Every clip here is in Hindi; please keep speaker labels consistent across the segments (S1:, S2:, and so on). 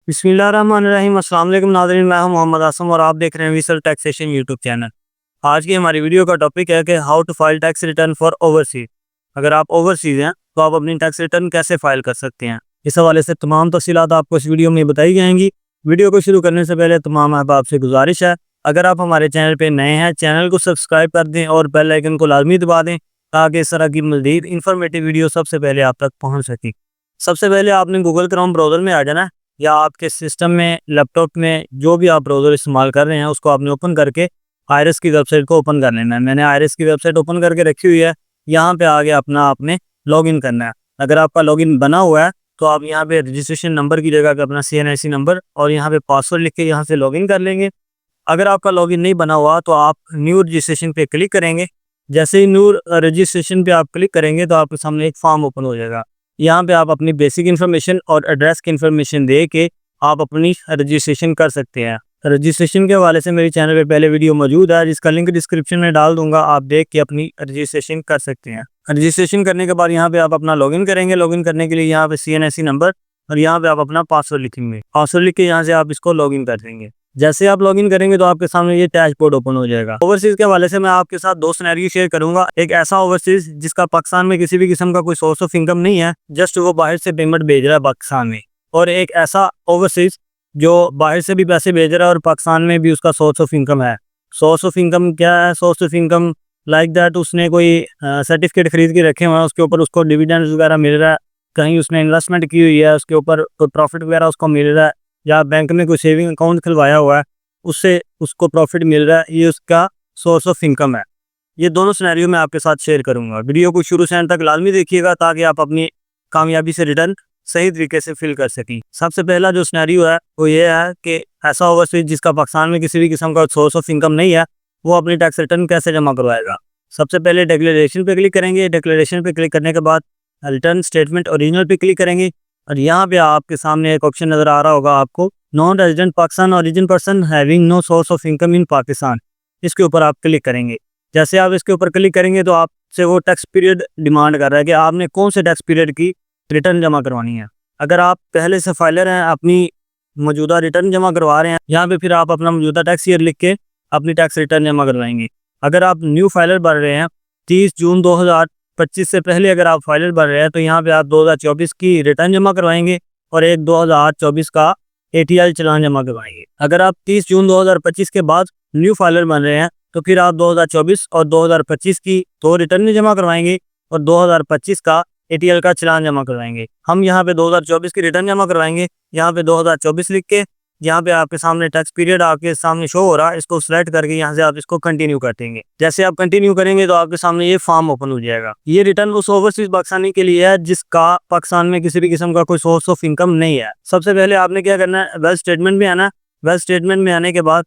S1: बिस्मिल्लाहिर्रहमानिर्रहीम। अस्सलाम वालेकुम नाज़रीन, मैं हूं मोहम्मद आसम और आप देख रहे हैं विसल टैक्सेशन यूट्यूब चैनल। आज की हमारी वीडियो का टॉपिक है कि how to file tax return for overseas. अगर आप ओवरसीज हैं तो आप अपनी टैक्स रिटर्न कैसे फाइल कर सकते हैं, इस हवाले से तमाम तफसीलात आपको इस वीडियो में बताई जाएंगी। वीडियो को शुरू करने से पहले तमाम अहबाब से गुजारिश है, अगर आप हमारे चैनल पर नए हैं चैनल को सब्सक्राइब कर दें और बेल आइकन को लाजमी दबा दें ताकि इस तरह की मज़ीद इंफॉर्मेटिव वीडियो सबसे पहले आप तक पहुँच सकें। सबसे पहले आपने गूगल क्रोम ब्राउज़र में आ जाना है या आपके सिस्टम में, लैपटॉप में जो भी आप ब्राउज़र इस्तेमाल कर रहे हैं उसको आपने ओपन करके आयरस की वेबसाइट को ओपन कर लेना है। मैंने आयरस की वेबसाइट ओपन करके रखी हुई है। यहाँ पे आगे अपना आपने लॉगिन करना है। अगर आपका लॉगिन बना हुआ है तो आप यहाँ पे रजिस्ट्रेशन नंबर की जगह पे अपना CNIC नंबर और यहाँ पे पासवर्ड लिख के यहाँ से लॉगिन कर लेंगे। अगर आपका लॉगिन नहीं बना हुआ तो आप न्यू रजिस्ट्रेशन पे क्लिक करेंगे। जैसे ही न्यू रजिस्ट्रेशन पे आप क्लिक करेंगे तो आपके सामने एक फॉर्म ओपन हो जाएगा। यहाँ पे आप अपनी बेसिक इन्फॉर्मेशन और एड्रेस की इन्फॉर्मेशन दे के आप अपनी रजिस्ट्रेशन कर सकते हैं। रजिस्ट्रेशन के हवाले से मेरी चैनल पे पहले वीडियो मौजूद है जिसका लिंक डिस्क्रिप्शन में डाल दूंगा, आप देख के अपनी रजिस्ट्रेशन कर सकते हैं। रजिस्ट्रेशन करने के बाद यहाँ पे आप अपना लॉगिन करेंगे। लॉगिन करने के लिए यहाँ पे CNIC नंबर और यहाँ पे आप अपना पासवर्ड लिखेंगे। पासवर्ड लिख के यहाँ से आप इसको लॉगिन कर देंगे। जैसे आप लॉगिन करेंगे तो आपके सामने ये डैशबोर्ड ओपन हो जाएगा। ओवरसीज के हवाले से मैं आपके साथ दो सिनेरियो शेयर करूंगा। एक ऐसा ओवरसीज जिसका पाकिस्तान में किसी भी किस्म का कोई सोर्स ऑफ इनकम नहीं है, जस्ट वो बाहर से पेमेंट भेज रहा है पाकिस्तान में, और एक ऐसा ओवरसीज जो बाहर से भी पैसे भेज रहा है और पाकिस्तान में भी उसका सोर्स ऑफ इनकम है। सोर्स ऑफ इनकम क्या है? Source of income like that उसने कोई सर्टिफिकेट खरीद के रखे हुए हैं, उसके ऊपर उसको डिविडेंड्स वगैरह मिल रहा है, कहीं उसने इन्वेस्टमेंट की हुई है उसके ऊपर कोई प्रॉफिट वगैरह उसको मिल रहा है, या बैंक में कोई सेविंग अकाउंट खुलवाया हुआ है उससे उसको प्रॉफिट मिल रहा है, ये उसका सोर्स ऑफ इनकम है। ये दोनों सिनेरियो मैं आपके साथ शेयर करूंगा। वीडियो को शुरू से अंत तक लाजमी देखिएगा ताकि आप अपनी कामयाबी से रिटर्न सही तरीके से फिल कर सकें। सबसे पहला जो सिनेरियो है वो ये है कि ऐसा ओवरसीज जिसका पाकिस्तान में किसी भी किस्म का सोर्स ऑफ इनकम नहीं है, वो अपनी टैक्स रिटर्न कैसे जमा करवाएगा। सबसे पहले डिक्लेरेशन पे क्लिक करेंगे। डिक्लेरेशन पे क्लिक करने के बाद रिटर्न स्टेटमेंट ओरिजिनल पे क्लिक करेंगे और यहाँ पे आपके सामने एक ऑप्शन नजर आ रहा होगा आपको, non resident Pakistan origin person having no source of income in Pakistan. इसके ऊपर आप क्लिक करेंगे। जैसे आप इसके ऊपर क्लिक करेंगे तो आपसे वो टैक्स पीरियड डिमांड कर रहा है कि आपने कौन से टैक्स पीरियड की रिटर्न जमा करवानी है। अगर आप पहले से फाइलर हैं, अपनी मौजूदा रिटर्न जमा करवा रहे हैं, यहाँ पे फिर आप अपना मौजूदा टैक्स ईयर लिख के अपनी टैक्स रिटर्न जमा करवाएंगे। अगर आप न्यू फाइलर भर रहे हैं 30 जून 2025 से पहले अगर आप फाइलर भर रहे हैं तो यहाँ पे आप 2024 की रिटर्न जमा करवाएंगे और एक 2024 का ATL चालान जमा करवाएंगे। अगर आप 30 जून 2025 के बाद न्यू फाइलर बन रहे हैं तो फिर आप 2024 और 2025 की दो रिटर्न जमा करवाएंगे और 2025 का ATL का चालान जमा करवाएंगे। हम यहाँ पे 2024 की रिटर्न जमा करवाएंगे। यहाँ पे 2024 लिख के यहाँ पे आपके सामने टैक्स पीरियड आपके सामने शो हो रहा है, इसको सिलेक्ट करके यहाँ से आप इसको कंटिन्यू कर देंगे। जैसे आप कंटिन्यू करेंगे तो आपके सामने ये फॉर्म ओपन हो जाएगा। ये रिटर्न उस ओवरसीज पाकिस्तानी के लिए है जिसका पाकिस्तान में किसी भी किस्म का कोई सोर्स ऑफ इनकम नहीं है। सबसे पहले आपने क्या करना है, वेल्थ स्टेटमेंट में आना। वेल्थ स्टेटमेंट में आने के बाद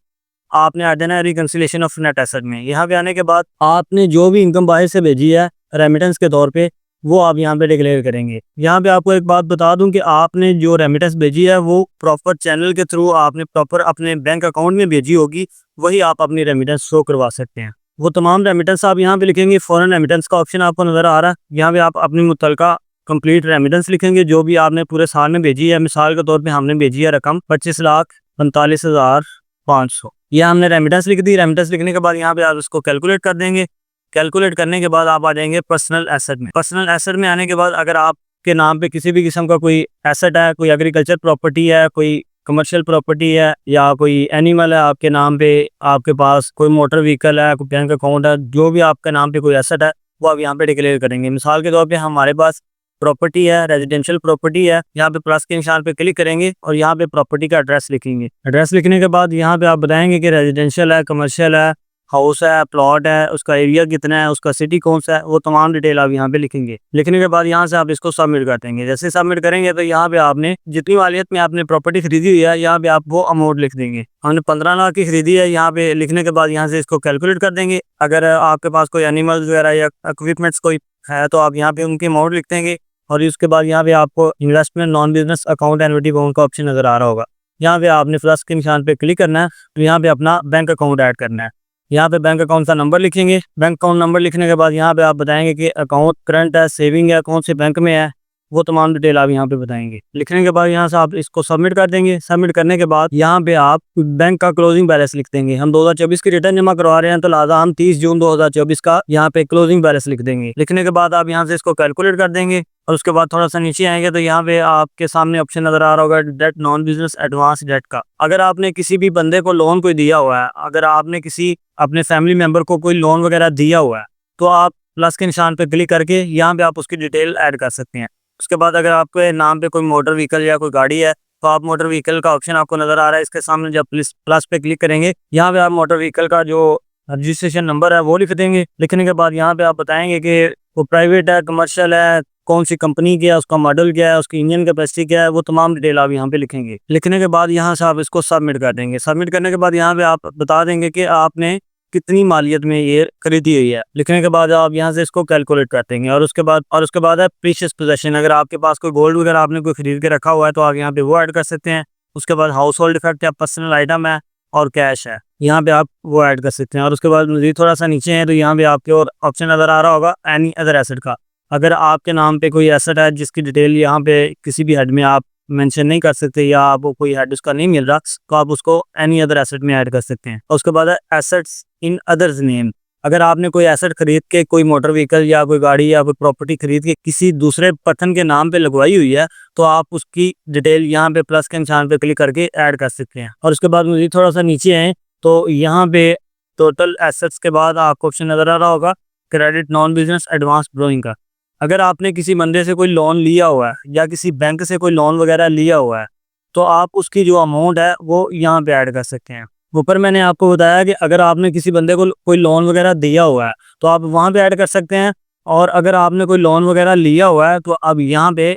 S1: आपने आ जाना है रिकंसिलिएशन ऑफ नेट एसेट में। यहाँ पे आने के बाद आपने जो भी इनकम बाहर से भेजी है रेमिटेंस के तौर पे वो आप यहाँ पे डिक्लेयर करेंगे। यहाँ पे आपको एक बात बता दूं कि आपने जो रेमिटेंस भेजी है वो प्रॉपर चैनल के थ्रू आपने प्रॉपर अपने बैंक अकाउंट में भेजी होगी, वही आप अपनी रेमिटेंस शो करवा सकते हैं। वो तमाम रेमिटेंस आप यहाँ पे लिखेंगे। फॉरेन रेमिटेंस का ऑप्शन आपको नजर आ रहा है, यहाँ पे आप अपनी मुतलका कंप्लीट रेमिटेंस लिखेंगे जो भी आपने पूरे साल में भेजी है। मिसाल के तौर पर हमने भेजी है रकम 25,45,500, यह हमने रेमिटेंस लिख दी। रेमिटेंस लिखने के बाद यहाँ पे आप इसको कैलकुलेट कर देंगे। कैलकुलेट करने के बाद आप आ जाएंगे पर्सनल एसेट में। पर्सनल एसेट में आने के बाद अगर आपके नाम पे किसी भी किस्म का कोई एसेट है, कोई एग्रीकल्चर प्रॉपर्टी है, कोई कमर्शियल प्रॉपर्टी है या कोई एनिमल है आपके नाम पे, आपके पास कोई मोटर व्हीकल है, कोई बैंक अकाउंट है, जो भी आपके नाम पे कोई एसेट है वो आप यहाँ पे डिक्लेयर करेंगे। मिसाल के तौर पे हमारे पास प्रॉपर्टी है, रेजिडेंशियल प्रॉपर्टी है, यहाँ पे प्लस के निशान पे क्लिक करेंगे और यहाँ पे प्रॉपर्टी का एड्रेस लिखेंगे। एड्रेस लिखने के बाद यहाँ पे आप बताएंगे कि रेजिडेंशियल है, कमर्शियल है, हाउस है, प्लॉट है, उसका एरिया कितना है, उसका सिटी कौन सा है, वो तमाम डिटेल आप यहाँ पे लिखेंगे। लिखने के बाद यहाँ से आप इसको सबमिट कर देंगे। जैसे सबमिट करेंगे तो यहाँ पे आपने जितनी मालियत में आपने प्रॉपर्टी खरीदी हुई है यहाँ पे आप वो अमाउंट लिख देंगे। हमने 15 लाख की खरीदी है, यहाँ पे लिखने के बाद यहाँ से इसको कैलकुलेट कर देंगे। अगर आपके पास कोई एनिमल्स वगैरह या इक्विपमेंट्स कोई है तो आप यहाँ पे उनकी अमाउंट लिख देंगे और उसके बाद यहाँ पे आपको investment non business account annuity account का ऑप्शन नजर आ रहा होगा। यहाँ पे आपने प्लस के निशान पे क्लिक करना है तो यहाँ पे अपना बैंक अकाउंट ऐड करना है। यहाँ पे बैंक अकाउंट का नंबर लिखेंगे। बैंक अकाउंट नंबर लिखने के बाद यहाँ पे आप बताएंगे कि अकाउंट करंट है, सेविंग है, कौन से बैंक में है, वो तमाम डिटेल आप यहाँ पे बताएंगे। लिखने के बाद यहाँ से आप इसको सबमिट कर देंगे। सबमिट करने के बाद यहाँ पे आप बैंक का क्लोजिंग बैलेंस लिख देंगे। हम 2024 की रिटर्न जमा करवा रहे हैं, तो लिहाजा हम 30 जून 2024 का यहाँ पे क्लोजिंग बैलेंस लिख देंगे। लिखने के बाद आप यहाँ से इसको कैलकुलेट कर देंगे और उसके बाद थोड़ा सा नीचे आएंगे तो यहाँ पे आपके सामने ऑप्शन नजर आ रहा होगा debt non business advance debt का। अगर आपने किसी भी बंदे को लोन कोई दिया हुआ है, अगर आपने किसी अपने फैमिली मेंबर को कोई लोन वगैरह दिया हुआ है, तो आप प्लस के निशान पे क्लिक करके यहाँ पे आप उसकी डिटेल ऐड कर सकते हैं। उसके बाद अगर आपके नाम पे कोई मोटर व्हीकल या कोई गाड़ी है, तो आप मोटर व्हीकल का ऑप्शन आपको नजर आ रहा है, इसके सामने जब प्लस पे क्लिक करेंगे यहाँ पे आप मोटर व्हीकल का जो रजिस्ट्रेशन नंबर है वो लिख देंगे। लिखने के बाद यहाँ पे आप बताएंगे कि वो प्राइवेट है, कमर्शियल है, कौन सी कंपनी की है, उसका मॉडल क्या है, उसकी इंजन कैपेसिटी क्या है, वो तमाम डिटेल आप यहाँ पे लिखेंगे। लिखने के बाद यहाँ से आप इसको सबमिट कर देंगे। सबमिट करने के बाद यहाँ पे आप बता देंगे कि आपने कितनी मालियत में ये खरीदी हुई है। लिखने के बाद आप यहाँ से इसको कैलकुलेट कर देंगे और उसके बाद है प्रीशियस पोजेशन। अगर आपके पास कोई गोल्ड वगैरह आपने कोई खरीद के रखा हुआ है तो आप यहाँ पे वो ऐड कर सकते हैं। उसके बाद हाउस होल्ड इफेक्ट या पर्सनल आइटम है और कैश है, यहाँ पे आप वो ऐड कर सकते हैं। और उसके बाद मजीद थोड़ा सा नीचे है तो यहाँ पे आपके और ऑप्शन नजर आ रहा होगा एनी अदर एसेट का। अगर आपके नाम पे कोई एसेट है जिसकी डिटेल यहाँ पे किसी भी हेड में आप मेंशन नहीं कर सकते या आपको कोई हेड उसका नहीं मिल रहा, तो आप उसको एनी अदर एसेट में ऐड कर सकते हैं। और उसके बाद है एसेट्स इन अदर्स नेम। अगर आपने कोई एसेट खरीद के कोई मोटर व्हीकल या कोई गाड़ी या कोई प्रॉपर्टी खरीद के किसी दूसरे पर्सन के नाम पे लगवाई हुई है, तो आप उसकी डिटेल यहाँ पे प्लस के निशान पे क्लिक करके ऐड कर सकते हैं। और उसके बाद मुझे थोड़ा सा नीचे आए तो यहाँ पे टोटल एसेट्स के बाद आपको ऑप्शन नजर आ रहा होगा क्रेडिट नॉन बिजनेस एडवांस ब्रोइंग का। अगर आपने किसी बंदे से कोई लोन लिया हुआ है या किसी बैंक से कोई लोन वगैरह लिया हुआ है, तो आप उसकी जो अमाउंट है वो यहाँ पे ऐड कर सकते हैं। ऊपर मैंने आपको बताया कि अगर आपने किसी बंदे को कोई लोन वगैरह दिया हुआ है तो आप वहाँ पे ऐड कर सकते हैं, और अगर आपने कोई लोन वगैरह लिया हुआ है तो आप यहाँ पे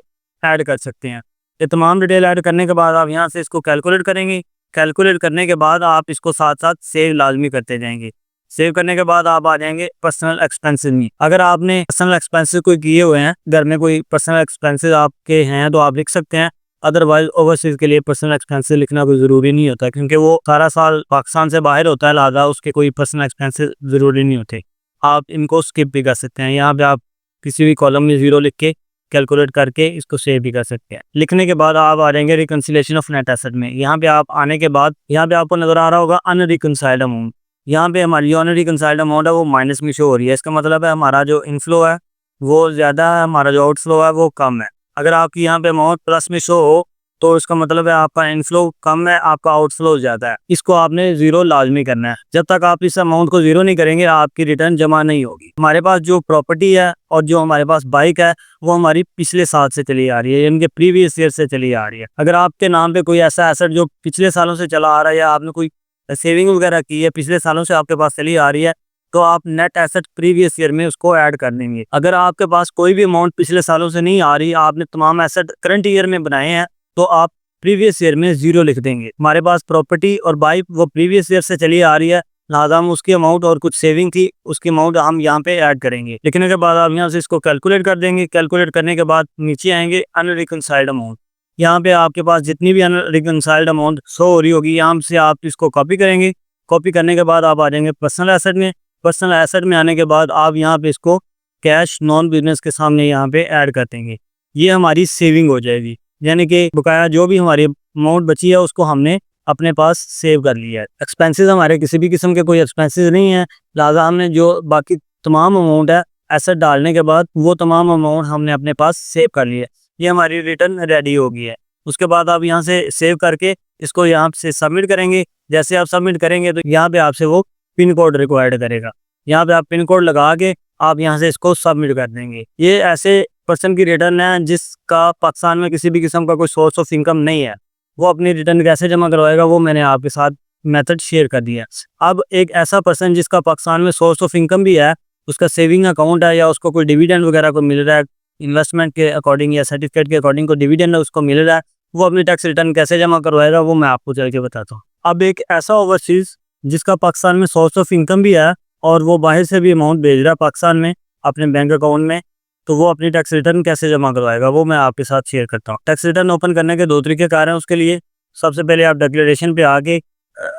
S1: ऐड कर सकते हैं। ये तमाम डिटेल ऐड करने के बाद आप यहाँ से इसको कैलकुलेट करेंगे। कैलकुलेट करने के बाद आप इसको साथ साथ सेव लाजमी करते जाएंगे। सेव करने के बाद आप आ जाएंगे पर्सनल एक्सपेंसेस में। अगर आपने पर्सनल एक्सपेंसेस कोई किए हुए हैं, घर में कोई पर्सनल एक्सपेंसेस आपके हैं तो आप लिख सकते हैं। अदरवाइज ओवरसीज के लिए पर्सनल एक्सपेंसेस लिखना कोई ज़रूरी नहीं होता, क्योंकि वो सारा साल पाकिस्तान से बाहर होता है, लिहाजा उसके कोई पर्सनल एक्सपेंसेस ज़रूरी नहीं होते। आप इनको स्किप भी कर सकते हैं। यहाँ पे आप किसी भी कॉलम में 0 लिख के कैलकुलेट करके इसको सेव भी कर सकते हैं। लिखने के बाद आप आ जाएंगे रिकंसिलेशन ऑफ नेट एसेट में। यहाँ पे आप आने के बाद यहाँ पे आपको नजर आ रहा होगा अनरिकंसाइल्ड अमाउंट। यहाँ पे हमारी जो अनरिकंसाइल्ड अमाउंट है वो माइनस में शो हो रही है। इसका मतलब है हमारा जो इनफ्लो है वो ज़्यादा है, हमारा जो आउटफ्लो है वो कम है। अगर आपकी यहाँ पे अमाउंट प्लस में शो हो तो इसका मतलब है आपका इनफ्लो कम है, आपका आउटफ्लो ज़्यादा है। इसको आपने 0 लाजमी करना है। जब तक आप इस अमाउंट को 0 नहीं करेंगे आपकी रिटर्न जमा नहीं होगी। हमारे पास जो प्रॉपर्टी है और जो हमारे पास बाइक है वो हमारी पिछले साल से चली आ रही है, यानी कि प्रीवियस ईयर से चली आ रही है। अगर आपके नाम पे कोई ऐसा एसेट जो पिछले सालों से चला आ रहा है या आपने कोई सेविंग वगैरह की है पिछले सालों से आपके पास चली आ रही है, तो आप नेट एसेट प्रीवियस ईयर में उसको ऐड कर देंगे। अगर आपके पास कोई भी अमाउंट पिछले सालों से नहीं आ रही, आपने तमाम एसेट करंट ईयर में बनाए हैं, तो आप प्रीवियस ईयर में 0 लिख देंगे। हमारे पास प्रॉपर्टी और बाइक वो प्रीवियस ईयर से चली आ रही है, लिहाजा हम उसकी अमाउंट और कुछ सेविंग थी उसकी अमाउंट हम यहाँ पे ऐड करेंगे। लिखने के बाद आप यहाँ से इसको कैलकुलेट कर देंगे। कैलकुलेट करने के बाद नीचे आएंगे अनरिकंसाइल्ड अमाउंट। यहाँ पे आपके पास जितनी भी अनरिकंसाइल्ड अमाउंट शो हो रही होगी, यहाँ से आप इसको कॉपी करेंगे। कॉपी करने के बाद आप आ जाएंगे पर्सनल एसेट में। पर्सनल एसेट में आने के बाद आप यहाँ पे इसको कैश नॉन बिजनेस के सामने यहाँ पे ऐड कर देंगे। ये हमारी सेविंग हो जाएगी, यानी कि बकाया जो भी हमारी अमाउंट बची है उसको हमने अपने पास सेव कर लिया है। एक्सपेंसेस हमारे किसी भी किस्म के कोई एक्सपेंसेस नहीं है, लिहाजा हमने जो बाकी तमाम अमाउंट है एसेट डालने के बाद वो तमाम अमाउंट हमने अपने पास सेव कर लिया है। ये हमारी रिटर्न रेडी हो गई है। उसके बाद आप यहाँ से सेव करके इसको यहाँ से सबमिट करेंगे। जैसे आप सबमिट करेंगे तो यहाँ पे आपसे वो पिन कोड रिक्वायर्ड करेगा। यहाँ पे आप पिन कोड लगा के आप यहाँ से इसको सबमिट कर देंगे। ये ऐसे पर्सन की रिटर्न है जिसका पाकिस्तान में किसी भी किस्म का कोई सोर्स ऑफ इनकम नहीं है। वो अपनी रिटर्न कैसे जमा करवाएगा वो मैंने आपके साथ मेथड शेयर कर दिया। अब एक ऐसा पर्सन जिसका पाकिस्तान में सोर्स ऑफ इनकम भी है, उसका सेविंग अकाउंट है या उसको कोई डिविडेंड वगैरह को मिल रहा है, इन्वेस्टमेंट के अकॉर्डिंग या सर्टिफिकेट के अकॉर्डिंग को डिविडेंड उसको मिल रहा है, वो अपनी टैक्स रिटर्न कैसे जमा करवाएगा वो मैं आपको चल के बताता हूँ। अब एक ऐसा ओवरसीज जिसका पाकिस्तान में सोर्स ऑफ इनकम भी है और वो बाहर से भी अमाउंट भेज रहा है पाकिस्तान में अपने बैंक अकाउंट में, तो वो अपनी टैक्स रिटर्न कैसे जमा करवाएगा वो मैं आपके साथ शेयर करता हूँ। टैक्स रिटर्न ओपन करने के 2 तरीक़ेकार हैं। उसके लिए सबसे पहले आप डिक्लेरेशन पे आके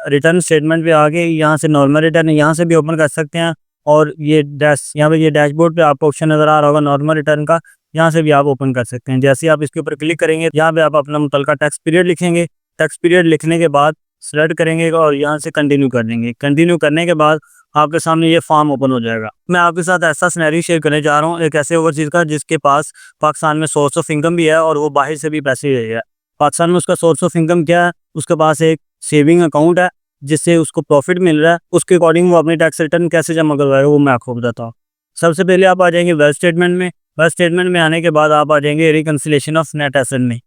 S1: रिटर्न स्टेटमेंट पे आके यहाँ से नॉर्मल रिटर्न यहाँ से भी ओपन कर सकते हैं, और ये यहाँ पे ये डैशबोर्ड पे आपको ऑप्शन नज़र आ रहा होगा नॉर्मल रिटर्न का, यहाँ से भी आप ओपन कर सकते हैं। जैसे ही आप इसके ऊपर क्लिक करेंगे, यहाँ पे आप अपना मुतलका टैक्स पीरियड लिखेंगे। टैक्स पीरियड लिखने के बाद सेलेक्ट करेंगे और यहाँ से कंटिन्यू कर देंगे। कंटिन्यू करने के बाद आपके सामने ये फॉर्म ओपन हो जाएगा। मैं आपके साथ ऐसा सिनेरियो शेयर करने जा रहा हूँ, एक ऐसे ओवरसीज़ का जिसके पास पाकिस्तान में सोर्स ऑफ इनकम भी है और वो बाहर से भी पैसे ले रहा है। पाकिस्तान में उसका सोर्स ऑफ इनकम क्या है? उसके पास एक सेविंग अकाउंट है जिससे उसको प्रॉफिट मिल रहा है। उसके अकॉर्डिंग वो अपनी टैक्स रिटर्न कैसे जमा करवाएगा वो मैं आपको बताता हूँ। सबसे पहले आप आ जाएंगे वेल्थ स्टेटमेंट में। वेल्थ स्टेटमेंट में आने के बाद आप आ जाएंगे रिकंसिलेशन ऑफ नेट एसेट में।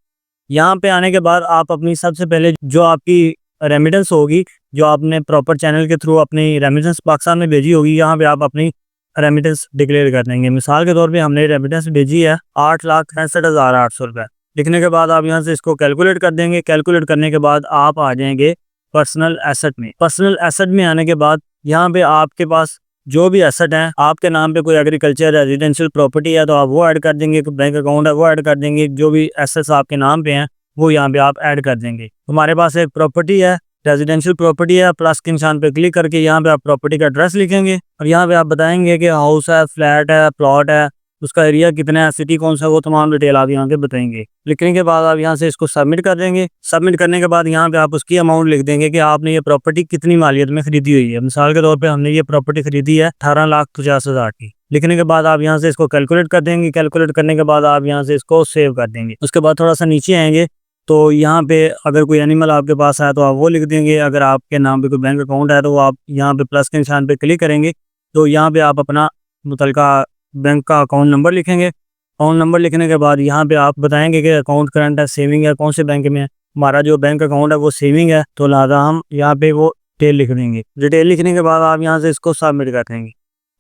S1: यहाँ पे आने के बाद आप अपनी सबसे पहले जो आपकी रेमिटेंस होगी, जो आपने प्रॉपर चैनल के थ्रू अपनी रेमिटेंस पाकिस्तान में भेजी होगी, यहाँ पे आप अपनी रेमिटेंस डिक्लेयर कर देंगे। मिसाल के तौर पे हमने रेमिटेंस भेजी है 8,63,800 रुपये। लिखने के बाद आप यहाँ से इसको कैलकुलेट कर देंगे। कैलकुलेट करने के बाद आप आ जाएंगे पर्सनल एसेट में। पर्सनल एसेट में आने के बाद यहाँ पे आपके पास जो भी एसेट है, आपके नाम पे कोई एग्रीकल्चर रेजिडेंशियल प्रॉपर्टी है तो आप वो ऐड कर देंगे, कोई बैंक अकाउंट है वो ऐड कर देंगे। जो भी एसेट्स आपके नाम पे हैं वो यहाँ पे आप ऐड कर देंगे। हमारे पास एक प्रॉपर्टी है, रेजिडेंशियल प्रॉपर्टी है। प्लस के निशान पे क्लिक करके यहाँ पे आप प्रॉपर्टी का एड्रेस लिखेंगे और यहाँ पे आप बताएंगे कि हाउस है, फ्लैट है, प्लॉट है, उसका एरिया कितना है, सिटी कौन सा है, वो तमाम डिटेल आप यहाँ पे बताएंगे। लिखने के बाद आप यहाँ से इसको सबमिट कर देंगे। सबमिट करने के बाद यहाँ पे आप उसकी अमाउंट लिख देंगे कि आपने ये प्रॉपर्टी कितनी मालियत में खरीदी हुई है। मिसाल के तौर पे हमने ये प्रॉपर्टी खरीदी है 18,50,000 की। लिखने के बाद आप यहाँ से इसको कैलकुलेट कर देंगे। कैलकुलेट करने के बाद आप यहाँ से इसको सेव कर देंगे। उसके बाद थोड़ा सा नीचे आएंगे तो यहाँ पे अगर कोई एनिमल आपके पास है तो आप वो लिख देंगे। अगर आपके नाम पे कोई बैंक अकाउंट है तो आप यहाँ पे प्लस के निशान पे क्लिक करेंगे तो यहाँ पे आप अपना मुतलका बैंक का अकाउंट नंबर लिखेंगे। अकाउंट नंबर लिखने के बाद यहाँ पे आप बताएंगे कि अकाउंट करंट है, सेविंग है, कौन से बैंक में है। हमारा जो बैंक अकाउंट है वो सेविंग है तो लिहाजा हम यहाँ पे वो डिटेल लिख देंगे। डिटेल लिखने के बाद आप यहाँ से इसको सबमिट कर देंगे।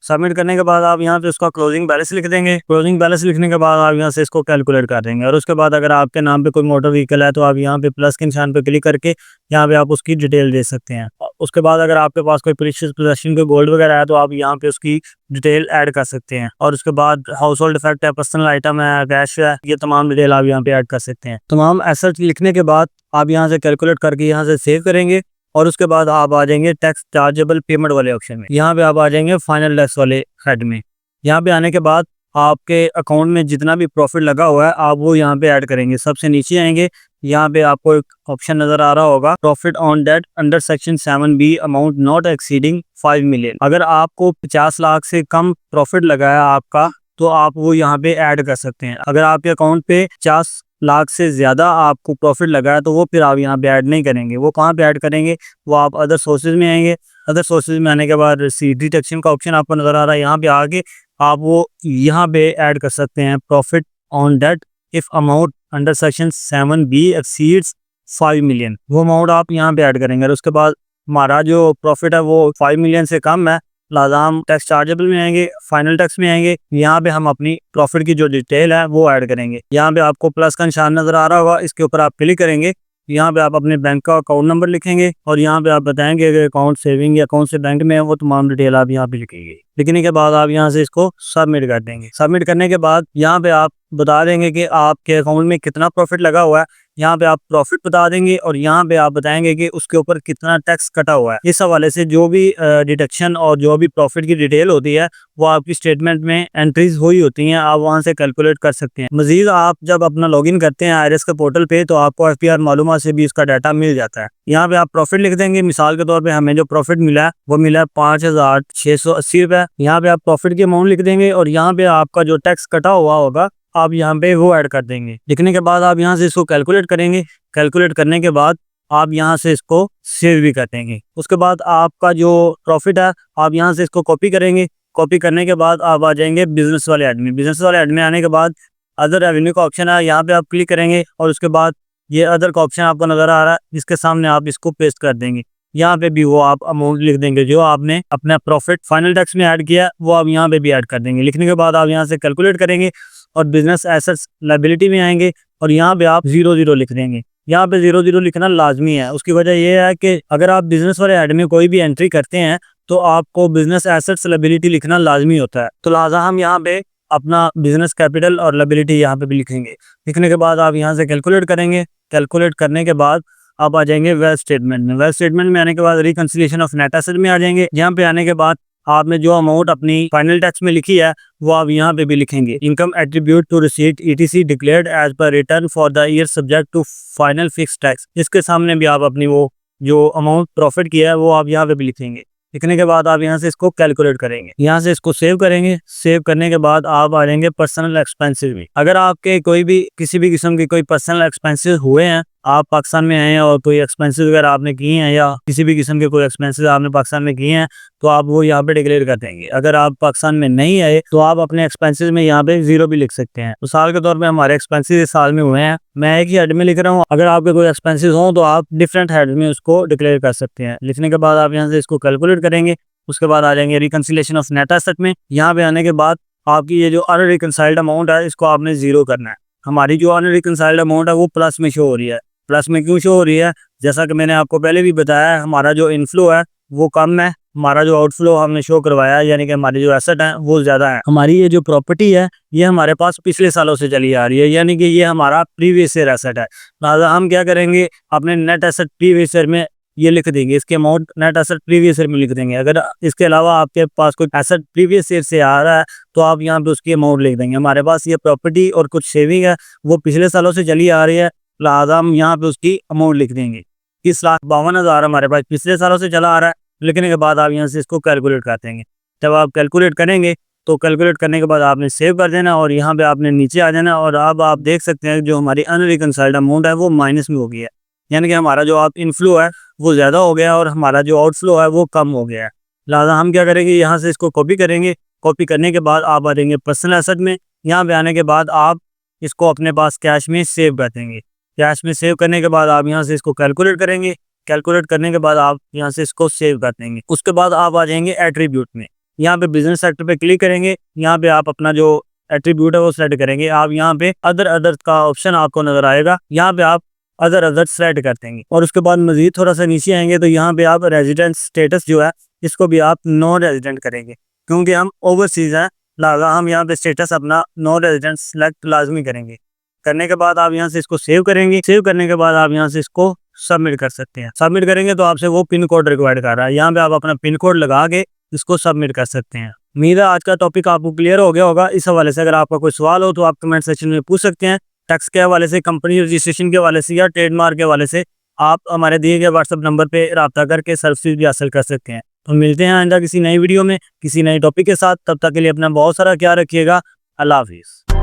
S1: सबमिट करने के बाद आप यहाँ पे उसका क्लोजिंग बैलेंस लिख देंगे। क्लोजिंग बैलेंस लिखने के बाद आप यहाँ से इसको कैलकुलेट कर देंगे। और उसके बाद अगर आपके नाम पे कोई मोटर व्हीकल है तो आप यहाँ पे प्लस के निशान पे क्लिक करके यहाँ पे आप उसकी डिटेल दे सकते हैं। उसके बाद अगर आपके पास कोई प्रीशियस पोजेशन कोई गोल्ड वगैरह है तो आप यहाँ पे उसकी डिटेल ऐड कर सकते हैं। और उसके बाद हाउस होल्ड इफेक्ट है, पर्सनल आइटम है, कैश है, ये तमाम डिटेल आप यहाँ पे ऐड कर सकते हैं। तमाम एसेट लिखने के बाद आप यहाँ से कैलकुलेट करके यहाँ से सेव करेंगे। और उसके बाद आप आ जाएंगे टैक्स चार्जेबल पेमेंट वाले ऑप्शन में। यहाँ पे आप आ जाएंगे फाइनल टैक्स वाले हेड में। यहाँ पे आने के बाद आपके अकाउंट में जितना भी प्रॉफिट लगा हुआ है आप वो यहाँ पे ऐड करेंगे। सबसे नीचे आएंगे, यहाँ पे आपको एक ऑप्शन नजर आ रहा होगा profit on debt under section 7B amount not exceeding 5 million. अगर आपको 50 लाख से कम प्रॉफिट लगा है आपका तो आप वो यहाँ पे ऐड कर सकते हैं। अगर आपके अकाउंट पे 50 लाख से ज़्यादा आपको प्रॉफिट लगा है तो वो फिर आप यहाँ पे ऐड नहीं करेंगे। वो कहाँ पे ऐड करेंगे? वो आप अदर सोर्सेज में आएंगे। अदर सोर्सेज में आने के बाद रिसीट डिडक्शन का ऑप्शन आपको नज़र आ रहा है। यहाँ पे आके आप वो यहाँ पे ऐड कर सकते हैं profit on debt if amount under section 7B exceeds 5 million. वो अमाउंट आप यहाँ पे ऐड करेंगे। और उसके बाद हमारा जो प्रॉफिट है वो 5 मिलियन से कम है, लिहाजा हम टैक्स चार्जेबल में आएंगे, फाइनल टैक्स में आएंगे। यहाँ पे हम अपनी प्रॉफिट की जो डिटेल है वो ऐड करेंगे। यहाँ पे आपको प्लस का निशान नजर आ रहा होगा, इसके ऊपर आप क्लिक करेंगे। यहाँ पे आप अपने बैंक का अकाउंट नंबर लिखेंगे और यहाँ पे आप बताएंगे कि अकाउंट सेविंग या कौन से बैंक में है, वो तमाम डिटेल आप यहाँ पे लिखेंगे। लिखने के बाद आप यहाँ से इसको सबमिट कर देंगे। सबमिट करने के बाद यहाँ पे आप बता देंगे कि आपके अकाउंट में कितना प्रॉफिट लगा हुआ है। यहाँ पे आप प्रॉफिट बता देंगे और यहाँ पे आप बताएंगे कि उसके ऊपर कितना टैक्स कटा हुआ है। इस हवाले से जो भी डिडक्शन और जो भी प्रॉफिट की डिटेल होती है वो आपकी स्टेटमेंट में एंट्रीज हुई होती हैं, आप वहाँ से कैलकुलेट कर सकते हैं। मजीद आप जब अपना लॉगिन करते हैं IRS के पोर्टल पे तो आपको FPR मालूमात से भी इसका डाटा मिल जाता है। यहाँ पे आप प्रॉफिट लिख देंगे। मिसाल के तौर पे हमें जो प्रॉफिट मिला है वो मिला है 5,680 रुपये। यहाँ पे आप प्रॉफिट की अमाउंट लिख देंगे और यहाँ पे आपका जो टैक्स कटा हुआ होगा आप यहाँ पे वो ऐड कर देंगे। लिखने के बाद आप यहाँ से इसको कैलकुलेट करेंगे। कैलकुलेट करने के बाद आप यहाँ से इसको सेव भी कर देंगे। उसके बाद आपका जो प्रॉफिट है आप यहाँ से इसको कॉपी करेंगे। कॉपी करने के बाद आप आ जाएंगे बिजनेस वाले ऐड में। बिजनेस वाले ऐड में आने के बाद अदर रेवेन्यू का ऑप्शन है, यहाँ पे आप क्लिक करेंगे और उसके बाद ये अदर का ऑप्शन आपको नजर आ रहा है, जिसके सामने आप इसको पेस्ट कर देंगे। यहाँ पे भी वो आप अमाउंट लिख देंगे जो आपने अपना प्रॉफिट फाइनल टैक्स में ऐड किया वो आप यहाँ पे भी ऐड कर देंगे। लिखने के बाद आप यहाँ से कैलकुलेट करेंगे और बिजनेस एसेट्स लायबिलिटी में आएंगे और यहाँ पे आप 00 लिख देंगे। यहाँ पे 00 लिखना लाजमी है। उसकी वजह यह है कि अगर आप बिजनेस वाले ऐड में कोई भी एंट्री करते हैं तो आपको बिजनेस एसेट्स लायबिलिटी लिखना लाजमी होता है। तो लिहाजा हम यहाँ पे अपना बिजनेस कैपिटल और लायबिलिटी यहाँ पे भी लिखेंगे। लिखने के बाद आप यहाँ से कैलकुलेट करेंगे। कैलकुलेट करने के बाद आप आ जाएंगे वेल्थ स्टेटमेंट में। वेल्थ स्टेटमेंट में आने के बाद रिकंसिलिएशन ऑफ नेट एसेट में आ जाएंगे। यहाँ पे आने के बाद आपने जो अमाउंट अपनी फाइनल टैक्स में लिखी है वो आप यहाँ पे भी लिखेंगे। Income attribute to receipt ETC declared as per return for the year subject to final fix tax. इसके सामने भी आप अपनी वो जो अमाउंट प्रॉफिट किया है वो आप यहाँ पे भी लिखेंगे। लिखने के बाद आप यहाँ से इसको कैलकुलेट करेंगे, यहाँ से इसको सेव करेंगे। सेव करने के बाद आप आ जाएंगे पर्सनल एक्सपेंसेस में। अगर आपके कोई भी किसी भी किस्म की कोई पर्सनल एक्सपेंसेस हुए हैं, आप पाकिस्तान में आए हैं और कोई एक्सपेंसेस वगैरह आपने किए हैं या किसी भी किस्म के कोई एक्सपेंसेस आपने पाकिस्तान में किए हैं तो आप वो यहाँ पे डिक्लेयर कर देंगे। अगर आप पाकिस्तान में नहीं आए तो आप अपने एक्सपेंसेस में यहाँ पे 0 भी लिख सकते हैं। तो साल के तौर पे हमारे एक्सपेंसेस इस साल में हुए हैं, मैं एक ही हेड में लिख रहा हूँ। अगर आपके कोई एक्सपेंसेस हों तो आप डिफरेंट हेड में उसको डिक्लेयर कर सकते हैं। लिखने के बाद आप यहाँ से इसको कैलकुलेट करेंगे। उसके बाद आ जाएंगे रिकंसिलेशन ऑफ नेट एसेट में। यहाँ पे आने के बाद आपकी ये जो अनरिकंसाइल्ड अमाउंट है इसको आपने 0 करना है। हमारी जो अनरिकंसाइल्ड अमाउंट है वो प्लस में शो हो रही है। प्लस में क्यों शो हो रही है? जैसा कि मैंने आपको पहले भी बताया है, हमारा जो इनफ्लो है वो कम है, हमारा जो आउटफ्लो हमने शो करवाया है यानी कि हमारी जो एसेट है वो ज़्यादा है। हमारी ये जो प्रॉपर्टी है ये हमारे पास पिछले सालों से चली आ रही है, यानी कि ये हमारा प्रीवियस ईयर एसेट है। लिहाजा हम क्या करेंगे, अपने नेट एसेट प्रीवियस ईयर में ये लिख देंगे, इसके amount net asset previous year में लिख देंगे। अगर इसके अलावा आपके पास कोई एसेट प्रीवियस ईयर से आ रहा है तो आप यहाँ पे उसकी अमाउंट लिख देंगे। हमारे पास ये प्रॉपर्टी और कुछ सेविंग है वो पिछले सालों से चली आ रही है, लिहाजा हम यहाँ पे उसकी अमाउंट लिख देंगे। 30,52,000 हमारे पास पिछले सालों से चला आ रहा है। लिखने के बाद आप यहाँ से इसको कैलकुलेट कर देंगे। जब आप कैलकुलेट करेंगे तो कैलकुलेट करने के बाद आपने सेव कर देना और यहाँ पे आपने नीचे आ जाना। और अब आप देख सकते हैं जो हमारी अनरिकंसाइल्ड अमाउंट है वो माइनस में हो गई है, यानी कि हमारा जो आप इनफ्लो है वो ज़्यादा हो गया और हमारा जो आउटफ्लो है वो कम हो गया है। लिहाजा हम क्या करेंगे, यहाँ से इसको कॉपी करेंगे। कॉपी करने के बाद आप आ जाएंगे पर्सनल एसेट में। यहाँ पे आने के बाद आप इसको अपने पास कैश में सेव कर देंगे। कैश में सेव करने के बाद आप यहाँ से इसको कैलकुलेट करेंगे। कैलकुलेट करने के बाद आप यहाँ से इसको सेव कर देंगे। उसके बाद आप आ जाएंगे एट्रीब्यूट में। यहाँ पे बिजनेस सेक्टर पे क्लिक करेंगे। यहाँ पे आप अपना जो एट्रीब्यूट है वो सेलेक्ट करेंगे। आप यहाँ पे अदर का ऑप्शन आपको नजर आएगा, यहाँ पे आप अदर सेलेक्ट कर देंगे। और उसके बाद मजीद थोड़ा सा नीचे आएंगे तो यहाँ पे आप रेजिडेंट स्टेटस जो है इसको भी आप नॉन रेजिडेंट करेंगे, क्योंकि हम ओवरसीज हैं। लिहाजा हम यहाँ पे स्टेटस अपना नॉन रेजिडेंट सेलेक्ट लाजमी करेंगे। करने के बाद आप यहाँ से इसको सेव करेंगे। सेव करने के बाद आप यहाँ से इसको सबमिट कर सकते हैं। सबमिट करेंगे तो आपसे वो पिन कोड रिक्वायर्ड कर रहा है, यहाँ पे आप अपना पिन कोड लगा के इसको सबमिट कर सकते हैं। उम्मीद है आज का टॉपिक आपको क्लियर हो गया होगा। इस हवाले से अगर आपका कोई सवाल हो तो आप कमेंट सेक्शन में पूछ सकते हैं। टैक्स के हवाले से, कंपनी रजिस्ट्रेशन के हवाले से या ट्रेडमार्क के हवाले से आप हमारे दिए गए व्हाट्सएप नंबर पे रब्ता करके सर्विस भी हासिल कर सकते हैं। तो मिलते हैं आइंदा किसी नई वीडियो में किसी नए टॉपिक के साथ। तब तक के लिए अपना बहुत सारा ख्याल रखिएगा। अल्लाह हाफिज़।